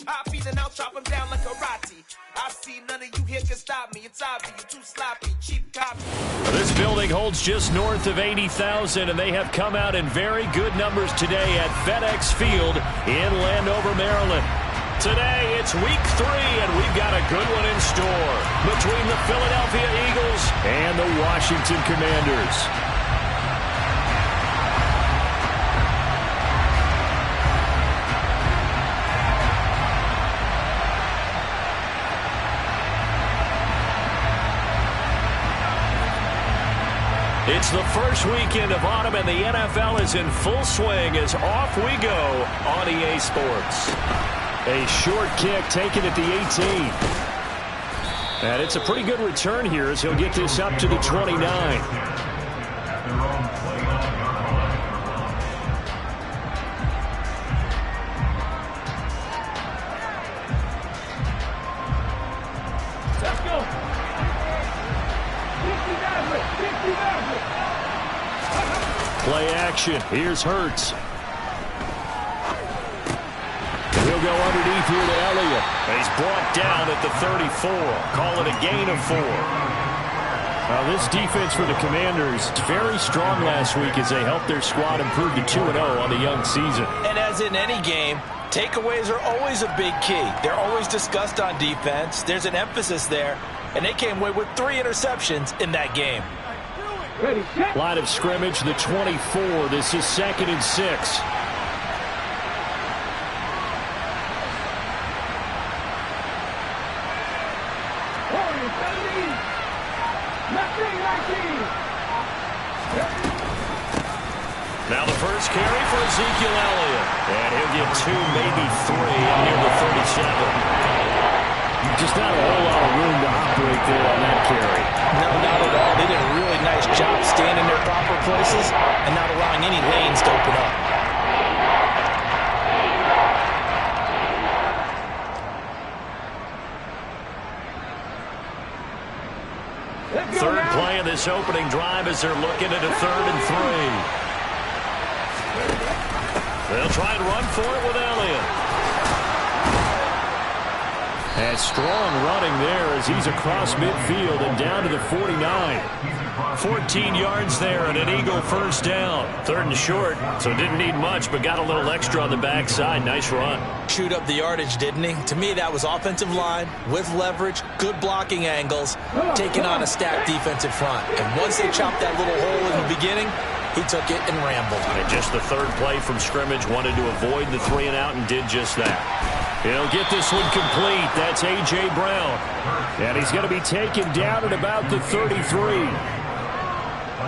poppy, then I'll chop him down like karate. I see none of you here can stop me. It's obvious, you're too sloppy, cheap copy. This building holds just north of 80,000, and they have come out in very good numbers today at FedEx Field in Landover, Maryland. Today, it's week 3, and we've got a good one in store between the Philadelphia Eagles and the Washington Commanders. It's the first weekend of autumn, and the NFL is in full swing as off we go on EA Sports. A short kick taken at the 18. And it's a pretty good return here as he'll get this up to the 29. Play action. Here's Hurts. He'll go underneath here to Elliott. He's brought down at the 34. Call it a gain of 4. Now this defense for the Commanders is very strong last week as they helped their squad improve to 2-0 on the young season. And as in any game, takeaways are always a big key. They're always discussed on defense. There's an emphasis there, and they came away with 3 interceptions in that game. Line of scrimmage, the 24. This is 2nd and 6. Now the first carry for Ezekiel Elliott. And he'll get 2, maybe 3, and near the 37. Just not a whole lot of room to operate there on that carry. No, not at all. They did a really nice job staying in their proper places and not allowing any lanes to open up. Third play of this opening drive as they're looking at a 3rd and 3. They'll try and run for it with Elliott. And strong running there as he's across midfield and down to the 49. 14 yards there and an Eagle first down. 3rd and short, so didn't need much, but got a little extra on the backside. Nice run. Chewed up the yardage, didn't he? To me, that was offensive line with leverage, good blocking angles, taking on a stacked defensive front. And once they chopped that little hole in the beginning, he took it and rambled. And just the 3rd play from scrimmage, wanted to avoid the 3 and out and did just that. He'll get this one complete. That's A.J. Brown. And he's going to be taken down at about the 33.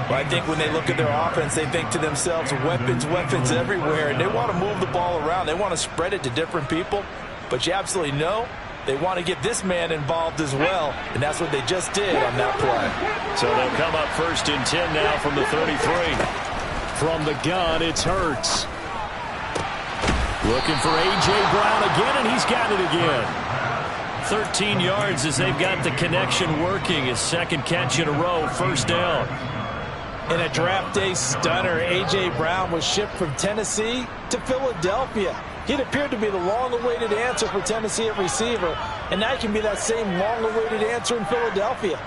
Well, I think when they look at their offense, they think to themselves, weapons, weapons everywhere. And they want to move the ball around. They want to spread it to different people. But you absolutely know they want to get this man involved as well. And that's what they just did on that play. So they'll come up 1st and 10 now from the 33. From the gun, it's Hurts. Looking for A.J. Brown again, and he's got it again. 13 yards as they've got the connection working. His 2nd catch in a row, 1st down. In a draft day stunner, A.J. Brown was shipped from Tennessee to Philadelphia. He'd appeared to be the long-awaited answer for Tennessee at receiver, and now he can be that same long-awaited answer in Philadelphia.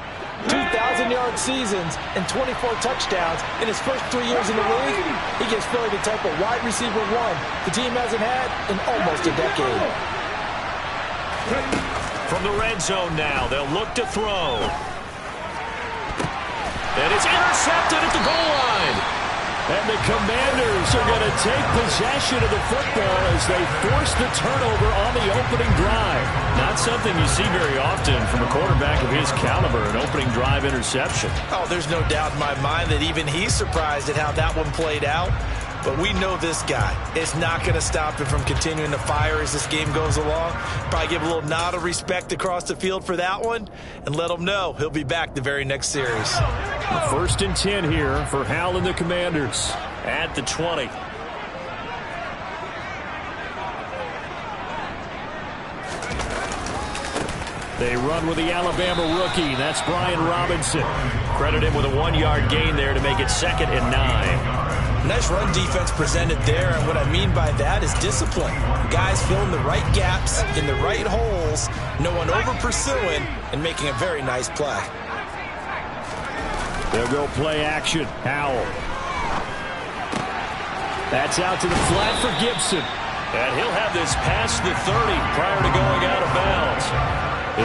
2,000-yard seasons and 24 touchdowns in his first 3 years in the league. He gives Philly the type of wide receiver 1 the team hasn't had in almost a decade. From the red zone now, they'll look to throw. And it's intercepted at the goal line. And the Commanders are going to take possession of the football as they force the turnover on the opening drive. Not something you see very often from a quarterback of his caliber, an opening drive interception. Oh, there's no doubt in my mind that even he's surprised at how that one played out. But we know this guy is not going to stop him from continuing to fire as this game goes along. Probably give a little nod of respect across the field for that one and let him know he'll be back the very next series. 1st and 10 here for Hal and the Commanders at the 20. They run with the Alabama rookie. That's Brian Robinson. Credit him with a 1-yard gain there to make it 2nd and 9. Nice run defense presented there, and what I mean by that is discipline. Guys filling the right gaps in the right holes, no one over pursuing, and making a very nice play. They'll go play action. Howell. That's out to the flat for Gibson. And he'll have this past the 30 prior to going out of bounds.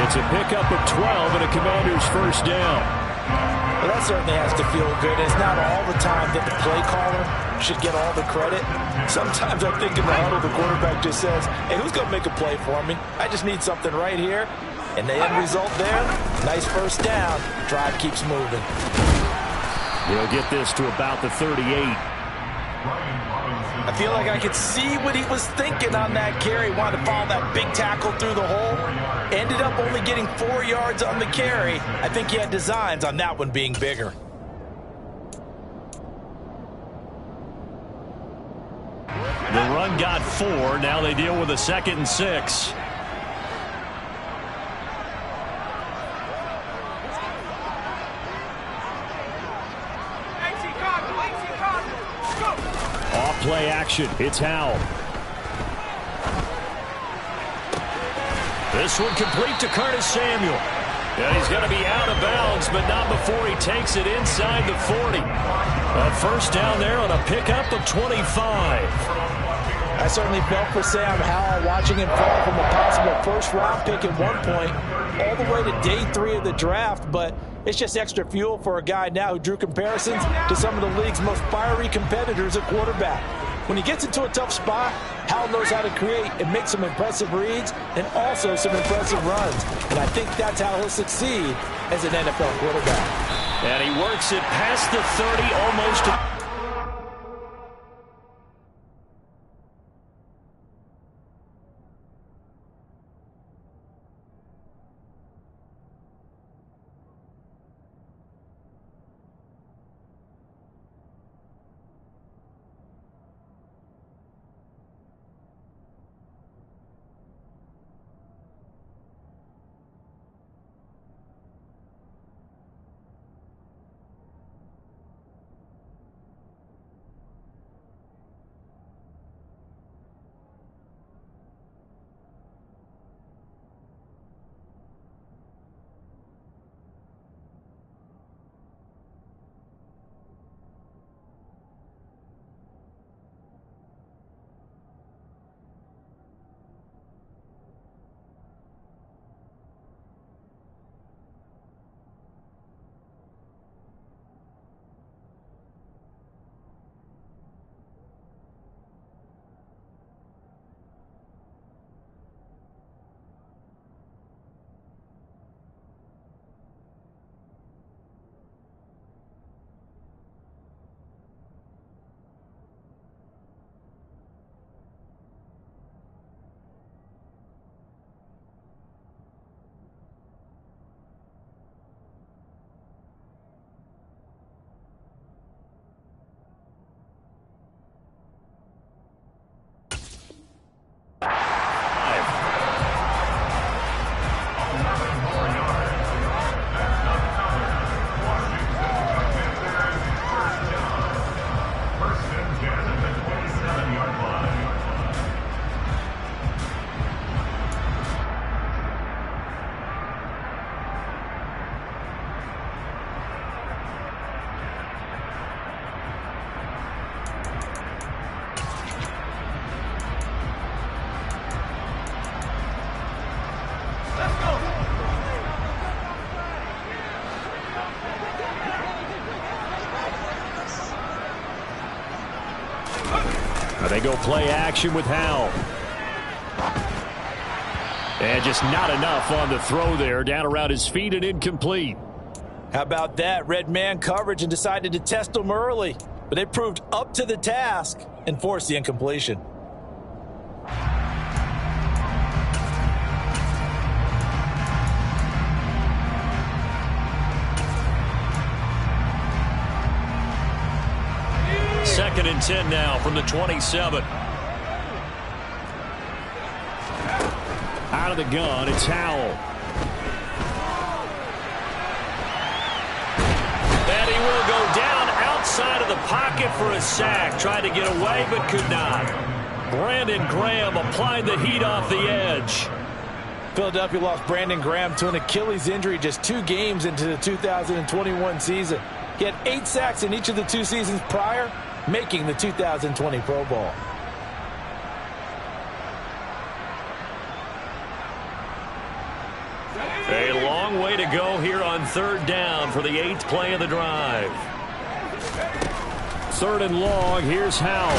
It's a pickup of 12 and a Commander's first down. Well, that certainly has to feel good. It's not all the time that the play caller should get all the credit. Sometimes I think in the huddle, the quarterback just says, hey, who's going to make a play for me? I just need something right here. And the end result there, nice first down. Drive keeps moving. He'll get this to about the 38. I feel like I could see what he was thinking on that carry. Wanted to follow that big tackle through the hole. Ended up only getting 4 yards on the carry. I think he had designs on that one being bigger. The run got 4. Now they deal with a 2nd and 6. Off play action. It's Howell. This one complete to Curtis Samuel. And he's going to be out of bounds, but not before he takes it inside the 40. A first down there on a pickup of 25. I certainly felt for Sam Howell watching him fall from a possible first-round pick at one point all the way to day 3 of the draft, but it's just extra fuel for a guy now who drew comparisons to some of the league's most fiery competitors at quarterback. When he gets into a tough spot, Howell knows how to create and make some impressive reads and also some impressive runs. And I think that's how he'll succeed as an NFL quarterback. And he works it past the 30, almost to... They go play action with Howell. And just not enough on the throw there. Down around his feet and incomplete. How about that? Red man coverage and decided to test him early. But they proved up to the task and forced the incompletion. Second and 10 now from the 27. Out of the gun, it's Howell. And he will go down outside inside of the pocket for a sack. Tried to get away, but could not. Brandon Graham applied the heat off the edge. Philadelphia lost Brandon Graham to an Achilles injury just 2 games into the 2021 season. He had 8 sacks in each of the 2 seasons prior, making the 2020 Pro Bowl. A long way to go here on 3rd down for the 8th play of the drive. 3rd and long, here's Howell.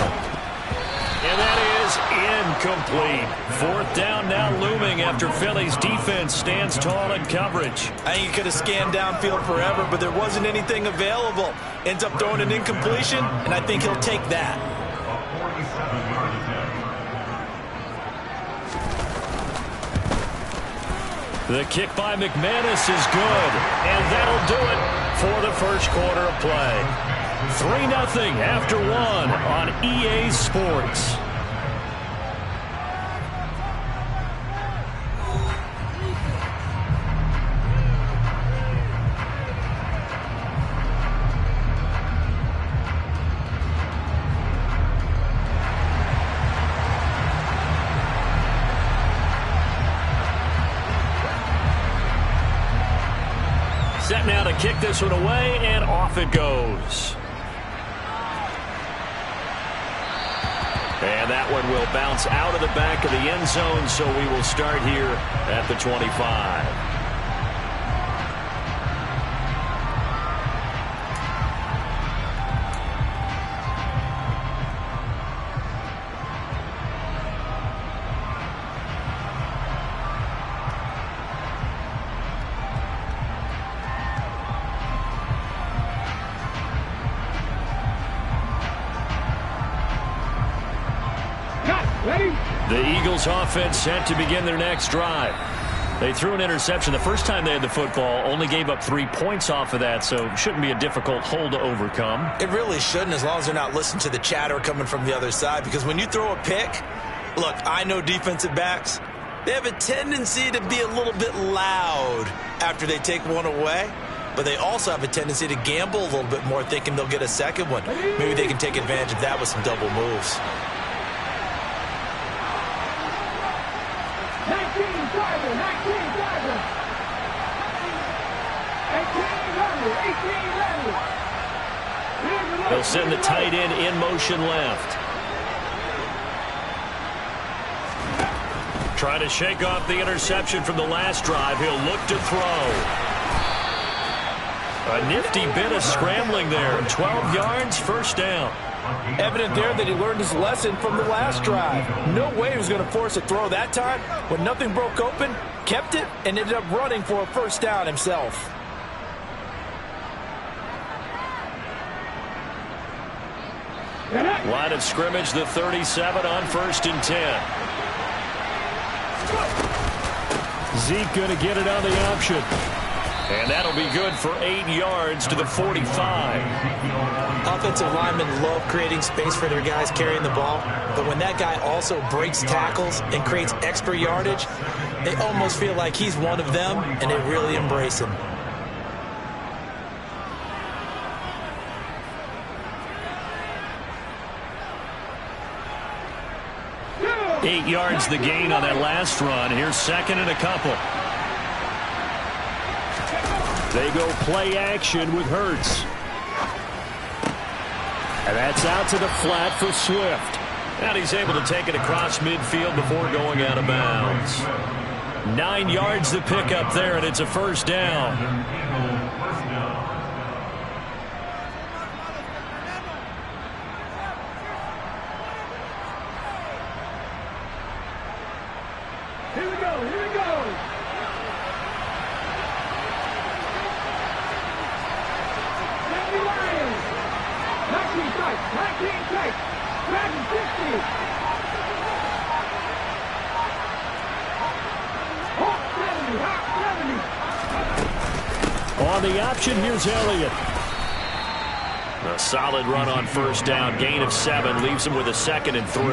And that is incomplete. 4th down now looming after Philly's defense stands tall in coverage. I think he could have scanned downfield forever, but there wasn't anything available. Ends up throwing an incompletion, and I think he'll take that. The kick by McManus is good, and that'll do it for the first quarter of play. 3-0 after 1 on EA Sports. Set now to kick this one away, and off it goes. And that one will bounce out of the back of the end zone, so we will start here at the 25. The Eagles offense set to begin their next drive. They threw an interception the first time they had the football, only gave up 3 points off of that, so shouldn't be a difficult hole to overcome. It really shouldn't, as long as they're not listening to the chatter coming from the other side, because when you throw a pick, look, I know defensive backs, they have a tendency to be a little bit loud after they take one away, but they also have a tendency to gamble a little bit more, thinking they'll get a second one. Maybe they can take advantage of that with some double moves. 19 driver, 19 driver. 18 runner, 18 runner. They'll send the tight end in motion left. Trying to shake off the interception from the last drive. He'll look to throw. A nifty bit of scrambling there. 12 yards, first down. Evident there that he learned his lesson from the last drive. No way he was going to force a throw that time. When nothing broke open, kept it, and ended up running for a first down himself. Line of scrimmage, the 37 on 1st and 10. Zeke going to get it on the option. And that'll be good for 8 yards to the 45. Offensive linemen love creating space for their guys carrying the ball, but when that guy also breaks tackles and creates extra yardage, they almost feel like he's one of them, and they really embrace him. Eight yards the gain on that last run. Here's second and a couple. They go play action with Hurts. And that's out to the flat for Swift. And he's able to take it across midfield before going out of bounds. 9 yards to pick up there, and it's a first down. Here we go, here we go. Danny Lyons. 19 strikes, 19 strikes. Dragon 60. Hawk 70, Hawk 70. On the option, here's Elliott. A solid run on first down. Gain of 7 leaves him with a 2nd and 3.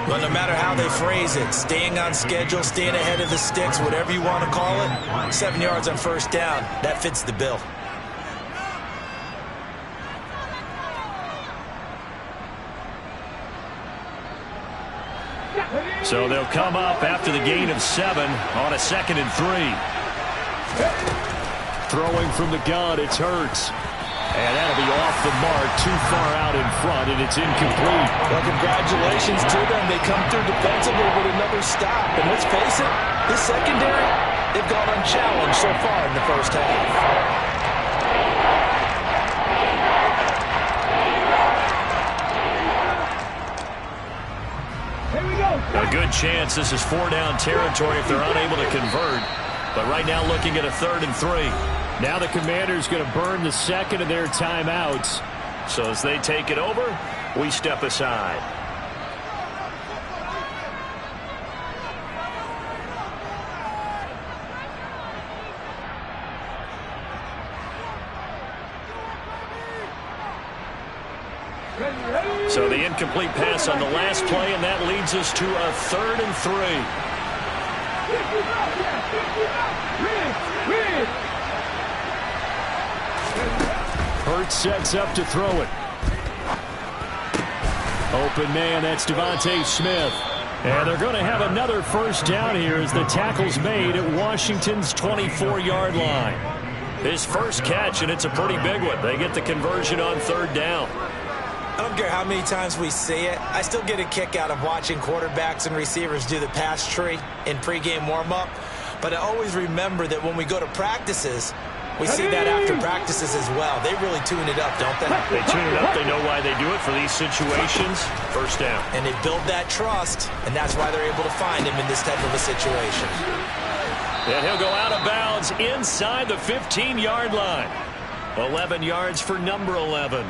But no matter how they phrase it, staying on schedule, staying ahead of the sticks, whatever you want to call it, 7 yards on first down, that fits the bill. So they'll come up after the gain of 7 on a 2nd and 3. Throwing from the gun, it's Hurts. And that'll be off the mark, too far out in front, and it's incomplete. Well, congratulations to them. They come through defensively with another stop. And let's face it, this secondary, they've gone unchallenged so far in the first half. A good chance this is 4-down territory if they're unable to convert. But right now looking at a 3rd and 3. Now the Commanders going to burn the second of their timeouts. So as they take it over, we step aside. So the incomplete pass on the last play, and that leads us to a 3rd and 3. Hurts sets up to throw it. Open man, that's Devontae Smith. And they're going to have another first down here as the tackle's made at Washington's 24-yard line. His first catch, and it's a pretty big one. They get the conversion on 3rd down. I don't care how many times we see it. I still get a kick out of watching quarterbacks and receivers do the pass tree in pregame warm-up. But I always remember that when we go to practices, we see that after practices as well. They really tune it up, don't they? They tune it up. They know why they do it for these situations. First down. And they build that trust, and that's why they're able to find him in this type of a situation. And he'll go out of bounds inside the 15-yard line. 11 yards for number 11.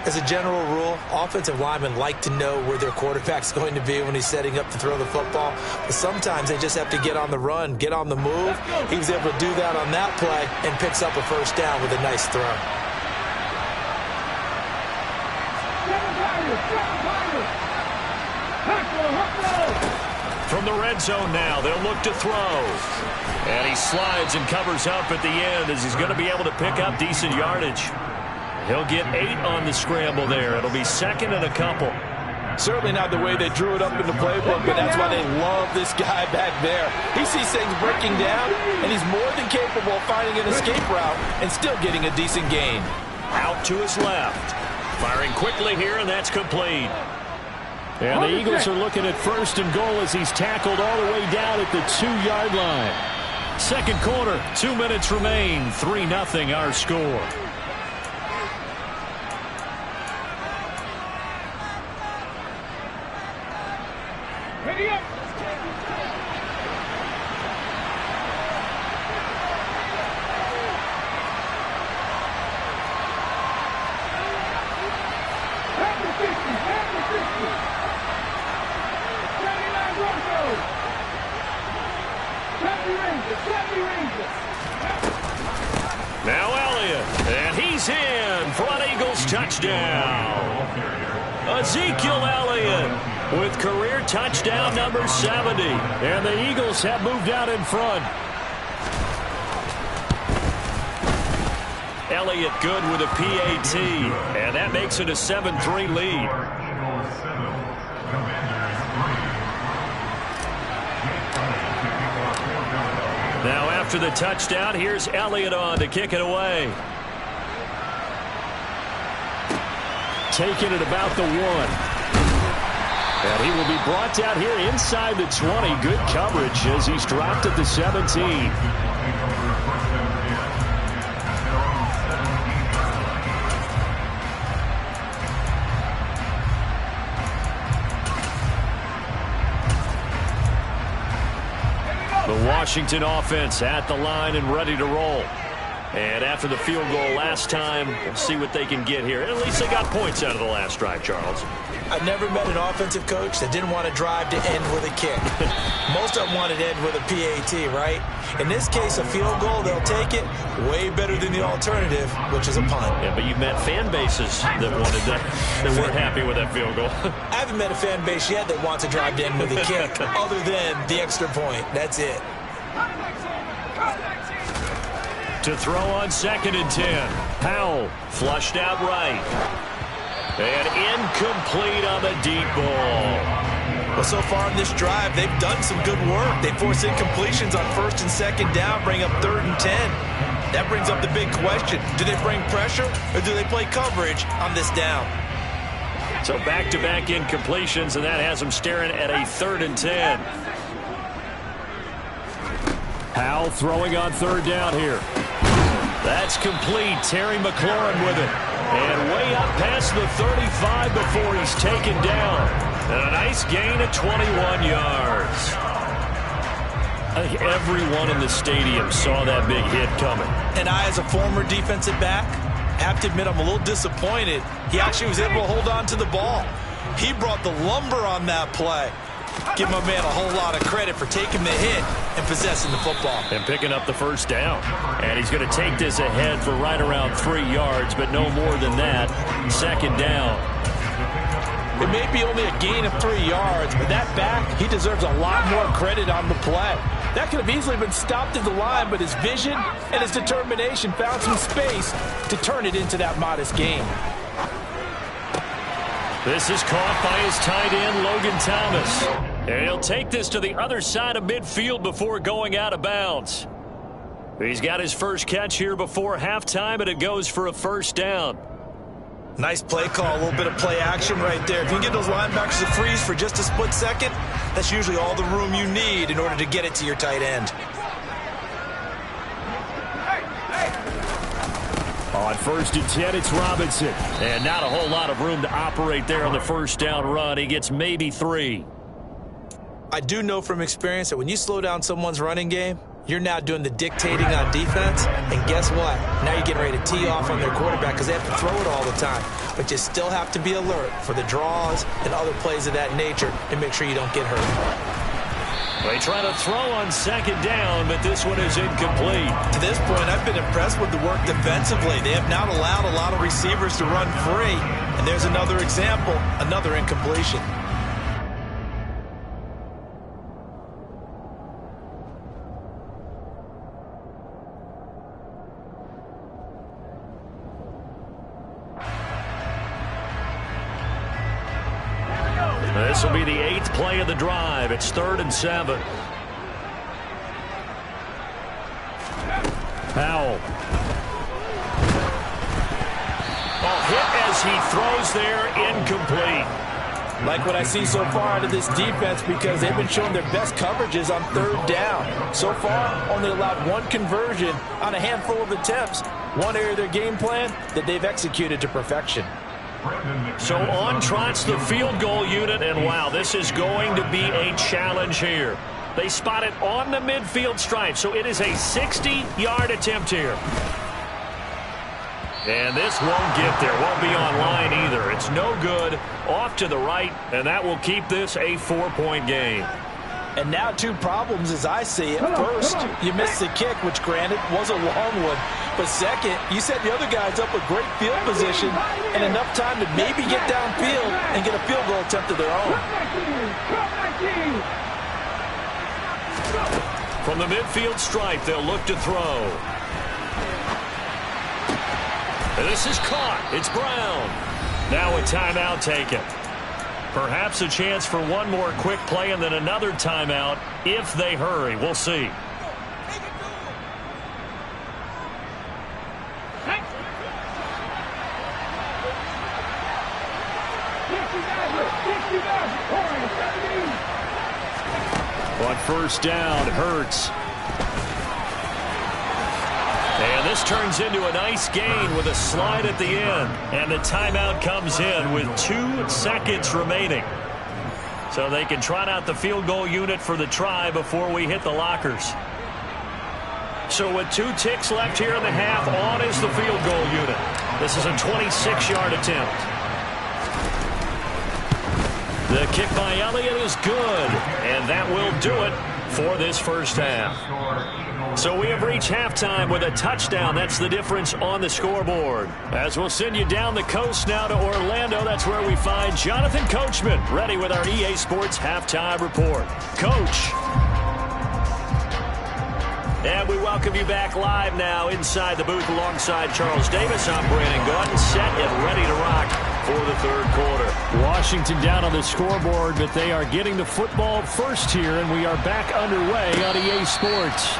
As a general rule, offensive linemen like to know where their quarterback's going to be when he's setting up to throw the football. But sometimes they just have to get on the run, get on the move. He was able to do that on that play and picks up a first down with a nice throw. From the red zone now, they'll look to throw. And he slides and covers up at the end as he's going to be able to pick up decent yardage. He'll get 8 on the scramble there. It'll be 2nd and a couple. Certainly not the way they drew it up in the playbook, but that's why they love this guy back there. He sees things breaking down, and he's more than capable of finding an escape route and still getting a decent gain. Out to his left. Firing quickly here, and that's complete. And the Eagles are looking at 1st and goal as he's tackled all the way down at the 2-yard line. Second quarter, 2 minutes remain. 3-0 our score. Ready up. Now Elliott, and he's in for an Eagles touchdown. Ezekiel Elliott with career touchdown number 70. And the Eagles have moved out in front. Elliott good with a PAT, and that makes it a 7-3 lead. Now after the touchdown, here's Elliott on to kick it away. Taking it about the 1. And he will be brought down here inside the 20. Good coverage as he's dropped at the 17. The Washington offense at the line and ready to roll. And after the field goal last time, we'll see what they can get here. At least they got points out of the last drive, Charles. I've never met an offensive coach that didn't want to drive to end with a kick. Most of them wanted to end with a PAT, right? In this case, a field goal, they'll take it. Way better than the alternative, which is a punt. Yeah, but you've met fan bases that wanted that, that weren't happy with that field goal. I haven't met a fan base yet that wants to drive to end with a kick, other than the extra point. That's it. To throw on 2nd and 10. Powell flushed out right. And incomplete on the deep ball. Well, so far in this drive, they've done some good work. They force incompletions on 1st and 2nd down, bring up 3rd and 10. That brings up the big question. Do they bring pressure or do they play coverage on this down? So back-to-back incompletions, and that has them staring at a 3rd and 10. Howell throwing on 3rd down here. That's complete. Terry McLaurin with it. And way up past the 35 before he's taken down. And a nice gain of 21 yards. I think everyone in the stadium saw that big hit coming. And I, as a former defensive back, have to admit I'm a little disappointed. He actually was able to hold on to the ball. He brought the lumber on that play. Give my man a whole lot of credit for taking the hit and possessing the football. And picking up the 1st down. And he's going to take this ahead for right around 3 yards, but no more than that. 2nd down. It may be only a gain of 3 yards, but that back, he deserves a lot more credit on the play. That could have easily been stopped at the line, but his vision and his determination found some space to turn it into that modest gain. This is caught by his tight end, Logan Thomas. And he'll take this to the other side of midfield before going out of bounds. He's got his first catch here before halftime, and it goes for a 1st down. Nice play call, a little bit of play action right there. If you can get those linebackers to freeze for just a split second, that's usually all the room you need in order to get it to your tight end. On 1st and 10, it's Robinson. And not a whole lot of room to operate there on the 1st down run. He gets maybe 3. I do know from experience that when you slow down someone's running game, you're now doing the dictating on defense. And guess what? Now you're getting ready to tee off on their quarterback because they have to throw it all the time. But you still have to be alert for the draws and other plays of that nature and make sure you don't get hurt. They try to throw on 2nd down, but this one is incomplete. To this point, I've been impressed with the work defensively. They have not allowed a lot of receivers to run free. And there's another example, another incompletion. This will be the 8th play of the drive. It's 3rd and 7. Howell. Hit as he throws there, incomplete. Like what I see so far out of this defense because they've been showing their best coverages on 3rd down. So far, only allowed 1 conversion on a handful of attempts. One area of their game plan that they've executed to perfection. So on trots the field goal unit, and wow, this is going to be a challenge here. They spot it on the midfield stripe, so it is a 60-yard attempt here. And this won't get there, won't be on line either. It's no good, off to the right, and that will keep this a 4-point game. And now 2 problems as I see it. First, you missed the kick, which granted was a long one. But second, you set the other guys up with great field position and enough time to maybe get downfield and get a field goal attempt of their own. From the midfield stripe, they'll look to throw. And this is caught. It's Brown. Now a timeout taken. Perhaps a chance for one more quick play and then another timeout if they hurry. We'll see. On 1st down, Hurts. And this turns into a nice gain with a slide at the end. And the timeout comes in with 2 seconds remaining. So they can trot out the field goal unit for the try before we hit the lockers. So with 2 ticks left here in the half, on is the field goal unit. This is a 26-yard attempt. The kick by Elliott is good. And that will do it for this first half. So we have reached halftime with a touchdown. That's the difference on the scoreboard. As we'll send you down the coast now to Orlando, that's where we find Jonathan Coachman, ready with our EA Sports Halftime Report. Coach. And we welcome you back live now inside the booth alongside Charles Davis. I'm Brandon Gaudin, set and ready to rock for the third quarter. Washington down on the scoreboard, but they are getting the football first here, and we are back underway on EA Sports.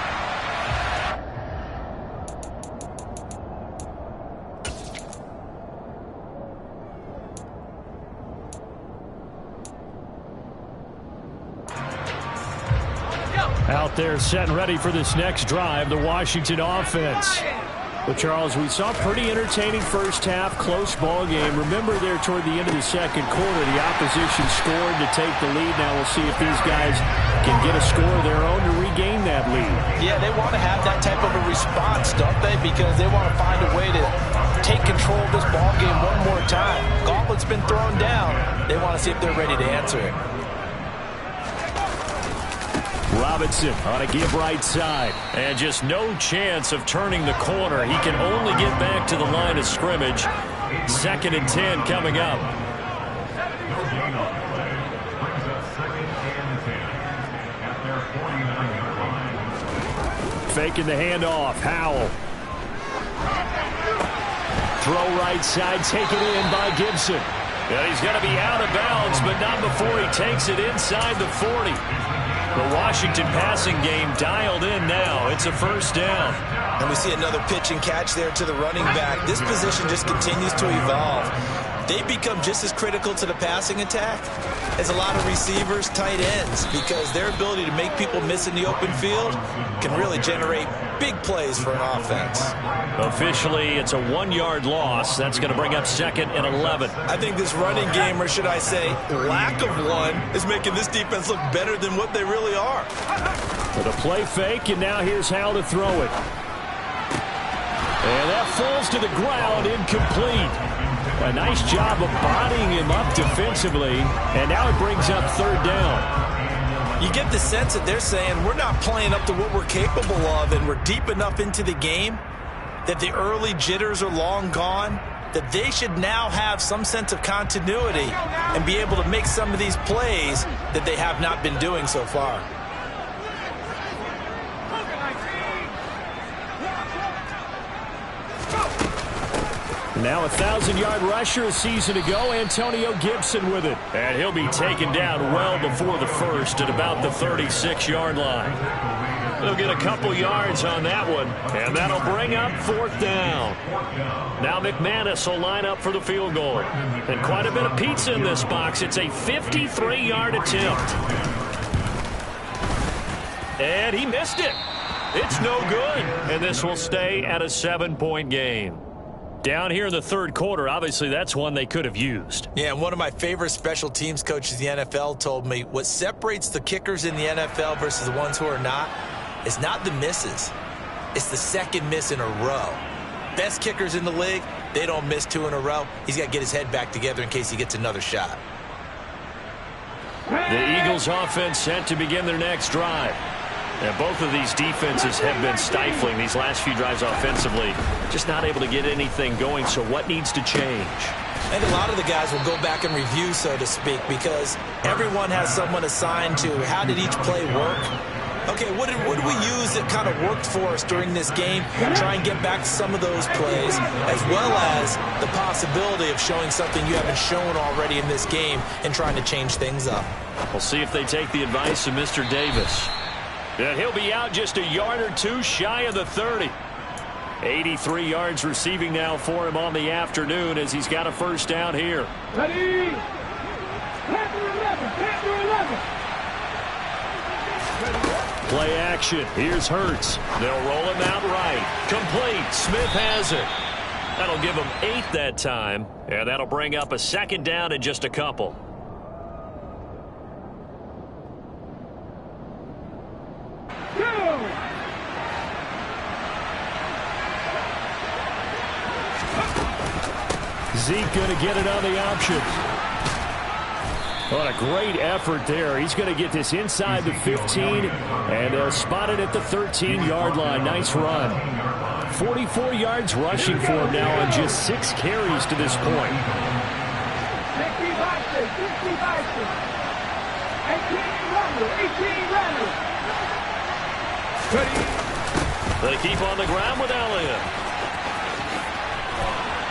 Out there set and ready for this next drive, the Washington offense. But, Charles, we saw a pretty entertaining first half, close ball game. Remember there toward the end of the second quarter, the opposition scored to take the lead. Now we'll see if these guys can get a score of their own to regain that lead. Yeah, they want to have that type of a response, don't they? Because they want to find a way to take control of this ball game one more time. Gauntlet's been thrown down. They want to see if they're ready to answer it. Robinson on a give right side. And just no chance of turning the corner. He can only get back to the line of scrimmage. 2nd and 10 coming up. Faking the handoff. Howell. Throw right side. Taken in by Gibson. And he's going to be out of bounds, but not before he takes it inside the 40. The Washington passing game dialed in now. It's a first down. And we see another pitch and catch there to the running back. This position just continues to evolve. They become just as critical to the passing attack as a lot of receivers, tight ends, because their ability to make people miss in the open field can really generate big plays for an offense. Officially, it's a 1-yard loss. That's going to bring up 2nd and 11. I think this running game, or should I say lack of one, is making this defense look better than what they really are. With a play fake, and now here's Howell to throw it. And that falls to the ground, incomplete. A nice job of bodying him up defensively, and now it brings up 3rd down. You get the sense that they're saying we're not playing up to what we're capable of, and we're deep enough into the game that the early jitters are long gone, that they should now have some sense of continuity and be able to make some of these plays that they have not been doing so far. Now a 1,000-yard rusher a season ago, Antonio Gibson with it. And he'll be taken down well before the first at about the 36-yard line. He'll get a couple yards on that one, and that'll bring up 4th down. Now McManus will line up for the field goal. And quite a bit of pizza in this box. It's a 53-yard attempt. And he missed it. It's no good. And this will stay at a 7-point game. Down here in the 3rd quarter, obviously that's one they could have used. Yeah, one of my favorite special teams coaches in the NFL told me what separates the kickers in the NFL versus the ones who are not is not the misses. It's the 2nd miss in a row. Best kickers in the league, they don't miss 2 in a row. He's got to get his head back together in case he gets another shot. The Eagles offense set to begin their next drive. And both of these defenses have been stifling these last few drives offensively. Just not able to get anything going, so what needs to change? And a lot of the guys will go back and review, so to speak, because everyone has someone assigned to how did each play work. Okay, what did we use that kind of worked for us during this game? Try and get back to some of those plays, as well as the possibility of showing something you haven't shown already in this game and trying to change things up. We'll see if they take the advice of Mr. Davis. And he'll be out just a yard or two shy of the 30. 83 yards receiving now for him on the afternoon as he's got a first down here. Ready? Panther 11. Play action. Here's Hurts. They'll roll him out right. Complete. Smith has it. That'll give him 8 that time. And that'll bring up a 2nd down in just a couple. Zeke going to get it on the option. What a great effort there. He's going to get this inside the 15 and spot it at the 13-yard line. Nice run. 44 yards rushing for him now on just 6 carries to this point. 18 runners. They keep on the ground with Elliott.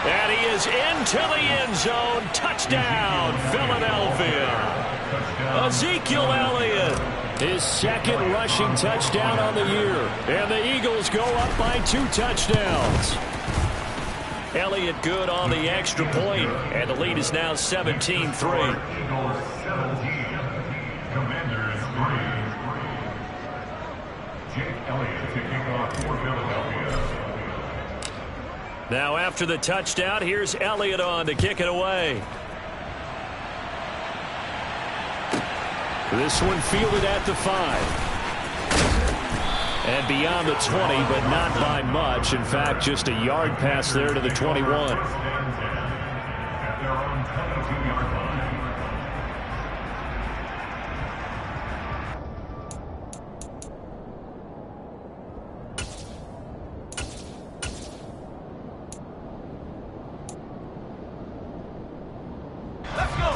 And he is into the end zone. Touchdown, Philadelphia. Ezekiel Elliott, his second rushing touchdown on the year. And the Eagles go up by 2 touchdowns. Elliott good on the extra point, and the lead is now 17-3. Commanders 3. Jake Elliott to kick off for Philadelphia. Now after the touchdown, here's Elliott on to kick it away. This one fielded at the 5. And beyond the 20, but not by much. In fact, just a yard pass there to the 21. At their own 22-yard line.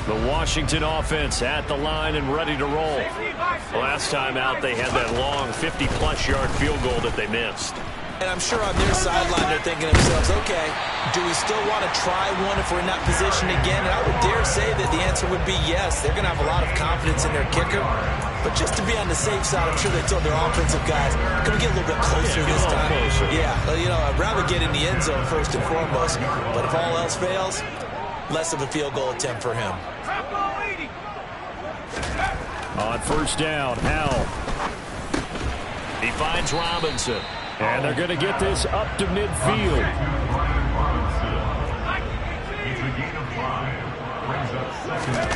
The Washington offense at the line and ready to roll. Last time out, they had that long 50-plus yard field goal that they missed. And I'm sure on their sideline they're thinking to themselves, okay, do we still want to try one if we're in that position again? And I would dare say that the answer would be yes. They're going to have a lot of confidence in their kicker. But just to be on the safe side, I'm sure they told their offensive guys, can we get a little bit closer this time? Yeah, you know, I'd rather get in the end zone first and foremost. But if all else fails, less of a field goal attempt for him. On first down, Howell. He finds Robinson. And they're going to get this up to midfield. It's a gain of 5. Brings up second and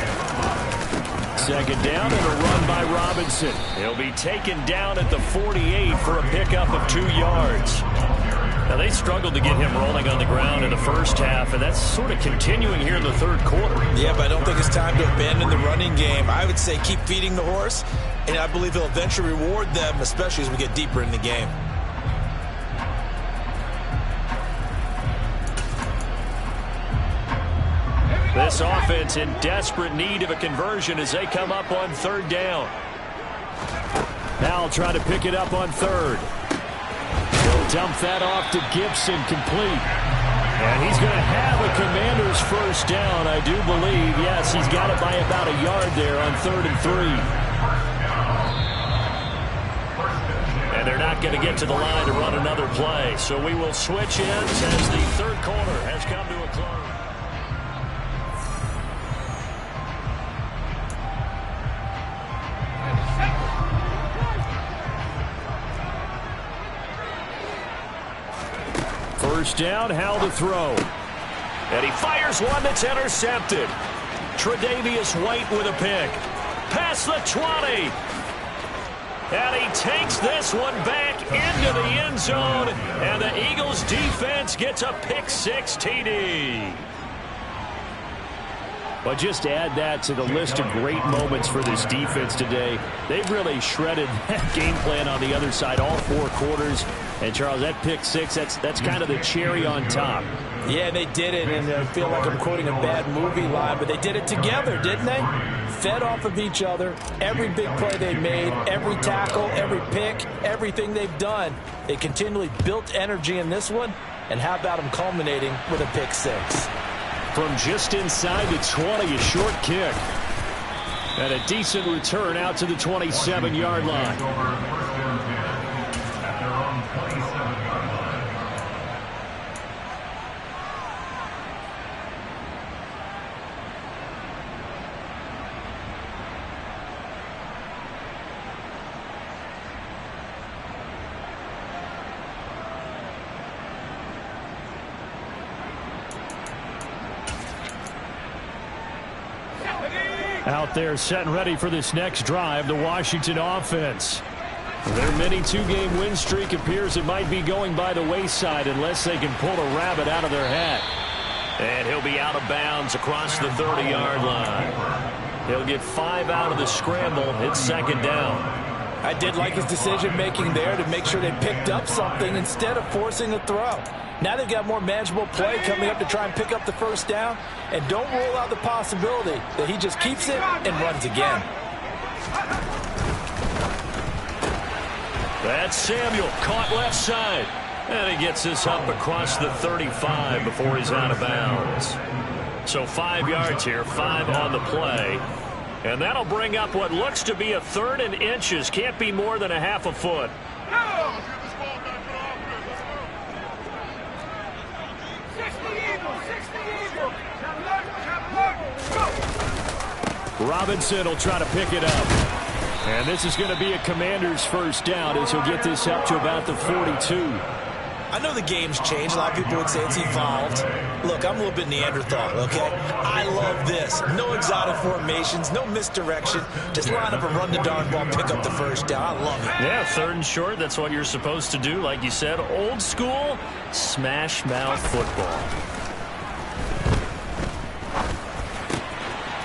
5. Second down and a run by Robinson. He'll be taken down at the 48 for a pickup of 2 yards. Now, they struggled to get him rolling on the ground in the first half, and that's sort of continuing here in the third quarter. Yeah, but I don't think it's time to abandon the running game. I would say keep feeding the horse, and I believe he'll eventually reward them, especially as we get deeper in the game. This offense in desperate need of a conversion as they come up on third down. Now try to pick it up on third. He'll dump that off to Gibson, complete. And he's going to have a Commander's first down, I do believe. Yes, he's got it by about a yard there on 3rd and 3. And they're not going to get to the line to run another play. So we will switch ends as the third quarter has come to a close. First down, Howell to throw. And he fires one that's intercepted. Tre'Davious White with a pick. Past the 20. And he takes this one back into the end zone. And the Eagles defense gets a pick 6 TD. But just to add that to the list of great moments for this defense today, they've really shredded that game plan on the other side all 4 quarters. And, Charles, that pick 6, that's kind of the cherry on top. Yeah, they did it, and I feel like I'm quoting a bad movie line, but they did it together, didn't they? Fed off of each other, every big play they made, every tackle, every pick, everything they've done. They continually built energy in this one, and how about them culminating with a pick 6? From just inside the 20, a short kick. And a decent return out to the 27-yard line. Out there set and ready for this next drive, the Washington offense. Their mini 2-game win streak appears it might be going by the wayside unless they can pull a rabbit out of their hat. And he'll be out of bounds across the 30-yard line. He'll get 5 out of the scramble. It's second down. I did like his decision-making there to make sure they picked up something instead of forcing a throw. Now they've got more manageable play coming up to try and pick up the first down. And don't rule out the possibility that he just keeps it and runs again. That's Samuel, caught left side. And he gets this up across the 35 before he's out of bounds. So 5 yards here, 5 on the play. And that'll bring up what looks to be a 3rd and inches. Can't be more than a half a foot. Robinson will try to pick it up. And this is going to be a Commander's first down as he'll get this up to about the 42. I know the game's changed. A lot of people would say it's evolved. Look, I'm a little bit Neanderthal, okay? I love this. No exotic formations, no misdirection. Just line up and run the darn ball, pick up the first down. I love it. Yeah, 3rd and short. That's what you're supposed to do. Like you said, old school smash mouth football.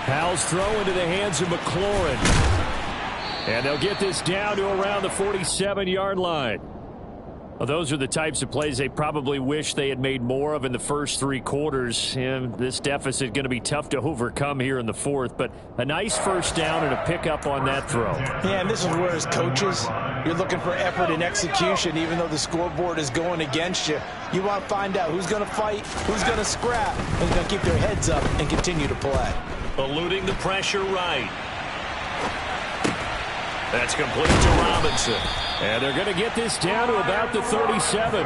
Powell's throw into the hands of McLaurin. And they'll get this down to around the 47-yard line. Well, those are the types of plays they probably wish they had made more of in the first 3 quarters. And this deficit going to be tough to overcome here in the 4th. But a nice first down and a pickup on that throw. Yeah, and this is where as coaches, you're looking for effort and execution even though the scoreboard is going against you. You want to find out who's going to fight, who's going to scrap, who's going to keep their heads up and continue to play. Eluding the pressure right. That's complete to Robinson. And they're going to get this down to about the 37.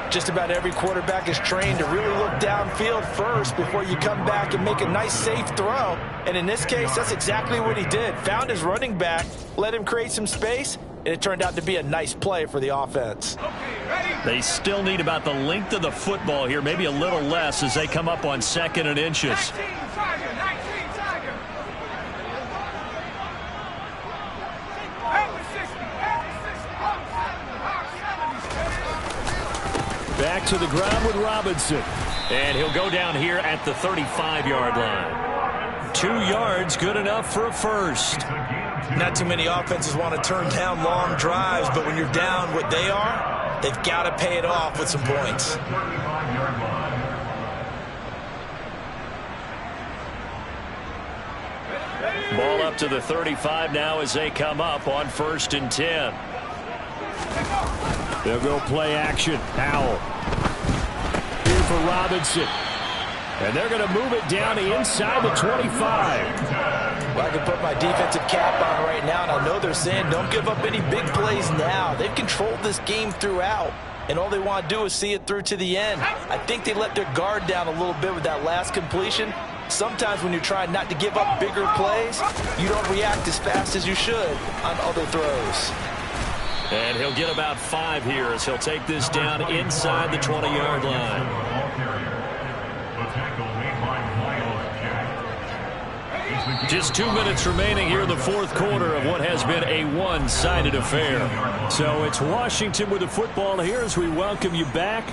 Just about every quarterback is trained to really look downfield first before you come back and make a nice, safe throw. And in this case, that's exactly what he did. Found his running back, let him create some space, and it turned out to be a nice play for the offense. They still need about the length of the football here, maybe a little less as they come up on 2nd and inches. Back to the ground with Robinson. And he'll go down here at the 35-yard line. 2 yards, good enough for a first. Not too many offenses want to turn down long drives, but when you're down what they are, they've got to pay it off with some points. Ball up to the 35 now as they come up on 1st and 10. They'll go play action. Powell. Here for Robinson. And they're going to move it down to inside the 25. Well, I can put my defensive cap on right now, and I know they're saying don't give up any big plays now. They've controlled this game throughout, and all they want to do is see it through to the end. I think they let their guard down a little bit with that last completion. Sometimes when you're trying not to give up bigger plays, you don't react as fast as you should on other throws. And he'll get about 5 here as he'll take this down inside the 20-yard line. Just 2 minutes remaining here in the 4th quarter of what has been a one-sided affair. So it's Washington with the football here as we welcome you back.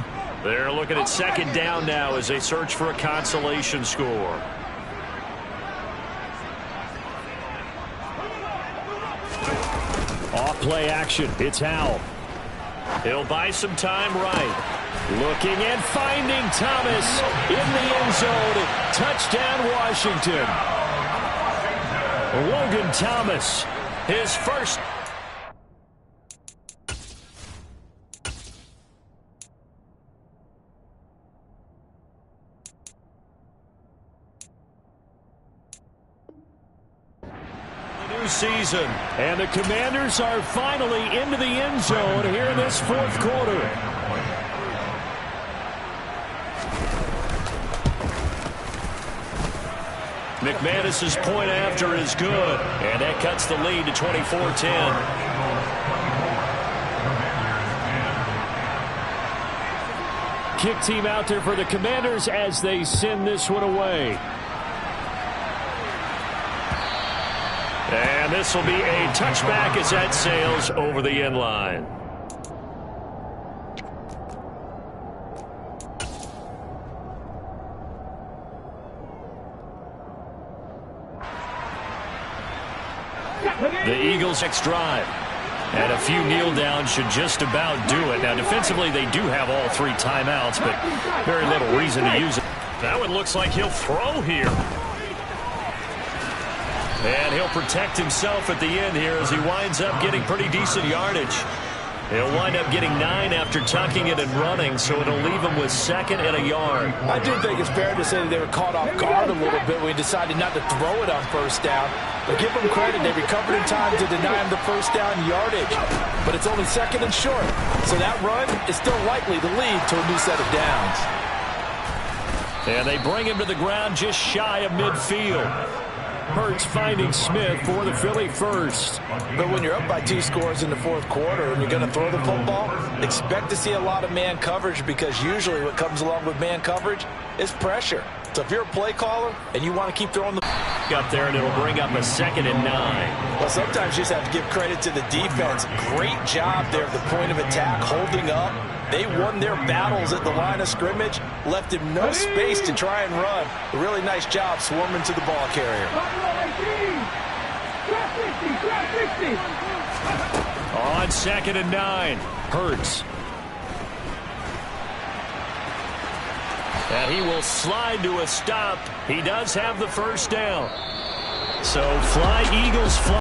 They're looking at 2nd down now as they search for a consolation score. Off play action. It's Howell. He'll buy some time right. Looking and finding Thomas in the end zone. Touchdown, Washington. Logan Thomas, his first. New season, and the Commanders are finally into the end zone here in this 4th quarter. McManus's point after is good, and that cuts the lead to 24-10. Kick team out there for the Commanders as they send this one away. And this will be a touchback as that sails over the end line. The Eagles' next drive. And a few kneel downs should just about do it. Now, defensively, they do have all 3 timeouts, but very little reason to use it. That one looks like he'll throw here. And he'll protect himself at the end here as he winds up getting pretty decent yardage. He'll wind up getting 9 after tucking it and running, so it'll leave him with 2nd and a yard. I do think it's fair to say that they were caught off guard a little bit when he decided not to throw it on first down. But give them credit, they recovered in time to deny him the first down yardage. But it's only 2nd and short, so that run is still likely to lead to a new set of downs. And they bring him to the ground just shy of midfield. Hurts finding Smith for the Philly first. But when you're up by 2 scores in the 4th quarter and you're going to throw the football, expect to see a lot of man coverage, because usually what comes along with man coverage is pressure. So if you're a play caller and you want to keep throwing the up there, and it'll bring up a 2nd and 9. Well, sometimes you just have to give credit to the defense. Great job there at the point of attack, holding up. They won their battles at the line of scrimmage, left him no space to try and run. A really nice job swarming to the ball carrier. On 2nd and 9, Hurts. And he will slide to a stop. He does have the first down. So fly, Eagles, fly.